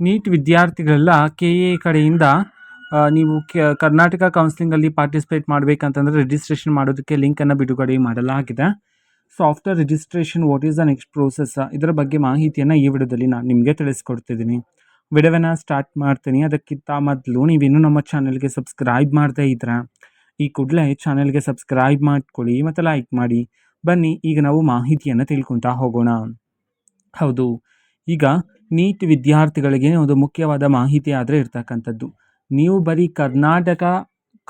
Neat ವಿದ್ಯಾರ್ಥಿಗಳೆಲ್ಲ KA ಕಡೆಯಿಂದ ನೀವು ಕರ್ನಾಟಕ ಕೌನ್ಸಿಲಿಂಗಲ್ಲಿ ಪಾರ್ಟಿಸಿಪೇಟ್ ಮಾಡಬೇಕಂತಂದರೆ ರಿಜಿಸ್ಟ್ರೇಷನ್ ಮಾಡೋದಕ್ಕೆ ಲಿಂಕನ್ನು ಬಿಡುಗಡೆ ಮಾಡಲಾಗಿದೆ. So after registration what is the next process, ಇದರ ಬಗ್ಗೆ ಮಾಹಿತಿಯನ್ನು ಈ ವಿಡಿಯೋದಲ್ಲಿ ನಾನು ನಿಮಗೆ ತಿಳಿಸ್ಕೊಡ್ತಿದ್ದೀನಿ. ವಿಡಿಯೋವನ್ನು ಸ್ಟಾರ್ಟ್ ಮಾಡ್ತೀನಿ. ಅದಕ್ಕಿಂತ ಮೊದಲು ನೀವಿನ್ನೂ ನಮ್ಮ ಚಾನಲ್ಗೆ ಸಬ್ಸ್ಕ್ರೈಬ್ ಮಾಡದೇ ಇದ್ರೆ ಈ ಕೂಡಲೇ ಚಾನಲ್ಗೆ ಸಬ್ಸ್ಕ್ರೈಬ್ ಮಾಡ್ಕೊಳ್ಳಿ ಮತ್ತು ಲೈಕ್ ಮಾಡಿ. ಬನ್ನಿ ಈಗ ನಾವು ಮಾಹಿತಿಯನ್ನು ತಿಳ್ಕೊತಾ ಹೋಗೋಣ. ಹೌದು, ಈಗ ನೀಟ್ ವಿದ್ಯಾರ್ಥಿಗಳಿಗೆ ಒಂದು ಮುಖ್ಯವಾದ ಮಾಹಿತಿ ಆದರೆ ಇರ್ತಕ್ಕಂಥದ್ದು, ನೀವು ಬರೀ ಕರ್ನಾಟಕ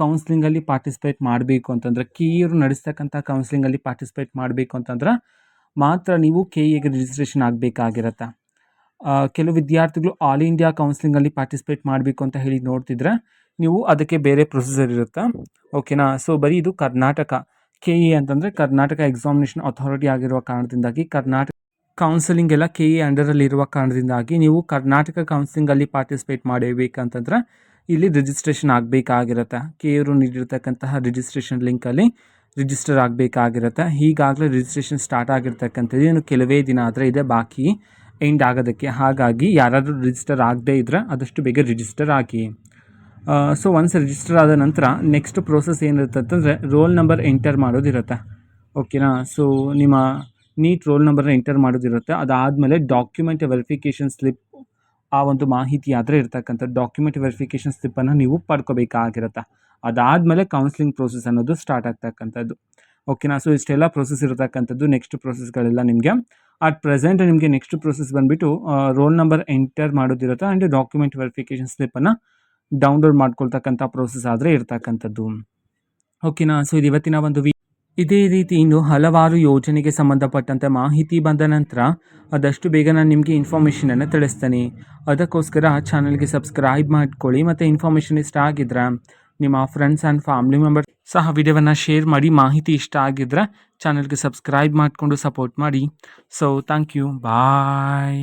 ಕೌನ್ಸಿಲಿಂಗಲ್ಲಿ ಪಾರ್ಟಿಸಿಪೇಟ್ ಮಾಡಬೇಕು ಅಂತಂದ್ರೆ, ಕೆ.ಎ ನಡೆಸ್ತಕ್ಕಂಥ ಕೌನ್ಸಿಲಿಂಗಲ್ಲಿ ಪಾರ್ಟಿಸಿಪೇಟ್ ಮಾಡಬೇಕು ಅಂತಂದ್ರೆ ಮಾತ್ರ ನೀವು ಕೆ.ಎಗೆ ರಿಜಿಸ್ಟ್ರೇಷನ್ ಆಗಬೇಕಾಗಿರತ್ತೆ. ಕೆಲವು ವಿದ್ಯಾರ್ಥಿಗಳು ಆಲ್ ಇಂಡಿಯಾ ಕೌನ್ಸಿಲಿಂಗಲ್ಲಿ ಪಾರ್ಟಿಸಿಪೇಟ್ ಮಾಡಬೇಕು ಅಂತ ಹೇಳಿ ನೋಡ್ತಿದ್ರೆ ನೀವು ಅದಕ್ಕೆ ಬೇರೆ ಪ್ರೊಸೀಜರ್ ಇರುತ್ತೆ. ಓಕೆನಾ. ಸೊ ಬರೀ ಇದು ಕರ್ನಾಟಕ ಕೆ.ಎ ಅಂತಂದರೆ ಕರ್ನಾಟಕ ಎಕ್ಸಾಮಿನೇಷನ್ ಅಥಾರಿಟಿ ಆಗಿರುವ ಕಾರಣದಿಂದಾಗಿ, ಕರ್ನಾಟಕ ಕೌನ್ಸಿಲಿಂಗ್ ಎಲ್ಲ ಕೆ.ಎ ಅಂಡರಲ್ಲಿರುವ ಕಾರಣದಿಂದಾಗಿ ನೀವು ಕರ್ನಾಟಕ ಕೌನ್ಸಿಲಿಂಗಲ್ಲಿ ಪಾರ್ಟಿಸಿಪೇಟ್ ಮಾಡಬೇಕಂತಂದ್ರೆ ಇಲ್ಲಿ ರಿಜಿಸ್ಟ್ರೇಷನ್ ಆಗಬೇಕಾಗಿರುತ್ತೆ. ಕೆ.ಎರು ನೀಡಿರ್ತಕ್ಕಂತಹ ರಿಜಿಸ್ಟ್ರೇಷನ್ ಲಿಂಕಲ್ಲಿ ರಿಜಿಸ್ಟರ್ ಆಗಬೇಕಾಗಿರುತ್ತೆ. ಈಗಾಗಲೇ ರಿಜಿಸ್ಟ್ರೇಷನ್ ಸ್ಟಾರ್ಟ್ ಆಗಿರ್ತಕ್ಕಂಥದ್ದು, ಇನ್ನು ಕೆಲವೇ ದಿನ ಆದರೆ ಇದೆ ಬಾಕಿ ಎಂಡ್ ಆಗೋದಕ್ಕೆ. ಹಾಗಾಗಿ ಯಾರಾದರೂ ರಿಜಿಸ್ಟರ್ ಆಗದೇ ಇದ್ದರೆ ಆದಷ್ಟು ಬೇಗ ರಿಜಿಸ್ಟರ್ ಆಗಿ. ಸೊ ಒನ್ಸ್ ರಿಜಿಸ್ಟರ್ ಆದ ನಂತರ ನೆಕ್ಸ್ಟ್ ಪ್ರೋಸೆಸ್ ಏನಿರುತ್ತೆ ಅಂತಂದರೆ ರೋಲ್ ನಂಬರ್ ಎಂಟರ್ ಮಾಡೋದಿರುತ್ತೆ. ಓಕೆನಾ. ಸೊ ನಿಮ್ಮ ನೀಟ್ ರೋಲ್ ನಂಬರ್ನ ಎಂಟರ್ ಮಾಡೋದಿರುತ್ತೆ. ಅದಾದಮೇಲೆ ಡಾಕ್ಯುಮೆಂಟ್ ವೆರಿಫಿಕೇಷನ್ ಸ್ಲಿಪ್, ಆ ಒಂದು ಮಾಹಿತಿ ಆದರೆ ಇರ್ತಕ್ಕಂಥ ಡಾಕ್ಯುಮೆಂಟ್ ವೆರಿಫಿಕೇಷನ್ ಸ್ಲಿಪ್ಪನ್ನು ನೀವು ಪಡ್ಕೋಬೇಕಾಗಿರುತ್ತೆ. ಅದಾದಮೇಲೆ ಕೌನ್ಸಿಲಿಂಗ್ ಪ್ರೋಸೆಸ್ ಅನ್ನೋದು ಸ್ಟಾರ್ಟ್ ಆಗ್ತಕ್ಕಂಥದ್ದು. ಓಕೆನಾ. ಸೊ ಇಷ್ಟೆಲ್ಲ ಪ್ರೋಸೆಸ್ ಇರತಕ್ಕಂಥದ್ದು. ನೆಕ್ಸ್ಟ್ ಪ್ರೋಸೆಸ್ಗಳೆಲ್ಲ ನಿಮಗೆ ಅಟ್ ಪ್ರೆಸೆಂಟ್ ನಿಮಗೆ ನೆಕ್ಸ್ಟ್ ಪ್ರೋಸೆಸ್ ಬಂದುಬಿಟ್ಟು ರೋಲ್ ನಂಬರ್ ಎಂಟರ್ ಮಾಡೋದಿರುತ್ತೆ ಆ್ಯಂಡ್ ಡಾಕ್ಯುಮೆಂಟ್ ವೆರಿಫಿಕೇಷನ್ ಸ್ಲಿಪ್ಪನ್ನು ಡೌನ್ಲೋಡ್ ಮಾಡ್ಕೊಳ್ತಕ್ಕಂಥ ಪ್ರೋಸೆಸ್ ಆದರೆ ಇರ್ತಕ್ಕಂಥದ್ದು. ಓಕೆನಾ. ಸೊ ಇದು ಇವತ್ತಿನ ಒಂದು ಇದೇ ರೀತಿ ಇನ್ನು ಹಲವಾರು ಯೋಜನೆಗೆ ಸಂಬಂಧಪಟ್ಟಂತೆ ಮಾಹಿತಿ ಬಂದ ನಂತರ ಆದಷ್ಟು ಬೇಗ ನಾನು ನಿಮಗೆ ಇನ್ಫಾರ್ಮೇಷನನ್ನು ತಿಳಿಸ್ತೇನೆ. ಅದಕ್ಕೋಸ್ಕರ ಚಾನಲ್ಗೆ ಸಬ್ಸ್ಕ್ರೈಬ್ ಮಾಡ್ಕೊಳ್ಳಿ ಮತ್ತು ಇನ್ಫಾರ್ಮೇಷನ್ ಇಷ್ಟ ಆಗಿದ್ರೆ ನಿಮ್ಮ ಫ್ರೆಂಡ್ಸ್ ಆ್ಯಂಡ್ ಫ್ಯಾಮಿಲಿ ಮೆಂಬರ್ಸ್ ಸಹ ವಿಡಿಯೋವನ್ನು ಶೇರ್ ಮಾಡಿ. ಮಾಹಿತಿ ಇಷ್ಟ ಆಗಿದ್ರೆ ಚಾನಲ್ಗೆ ಸಬ್ಸ್ಕ್ರೈಬ್ ಮಾಡಿಕೊಂಡು ಸಪೋರ್ಟ್ ಮಾಡಿ. So thank you, bye.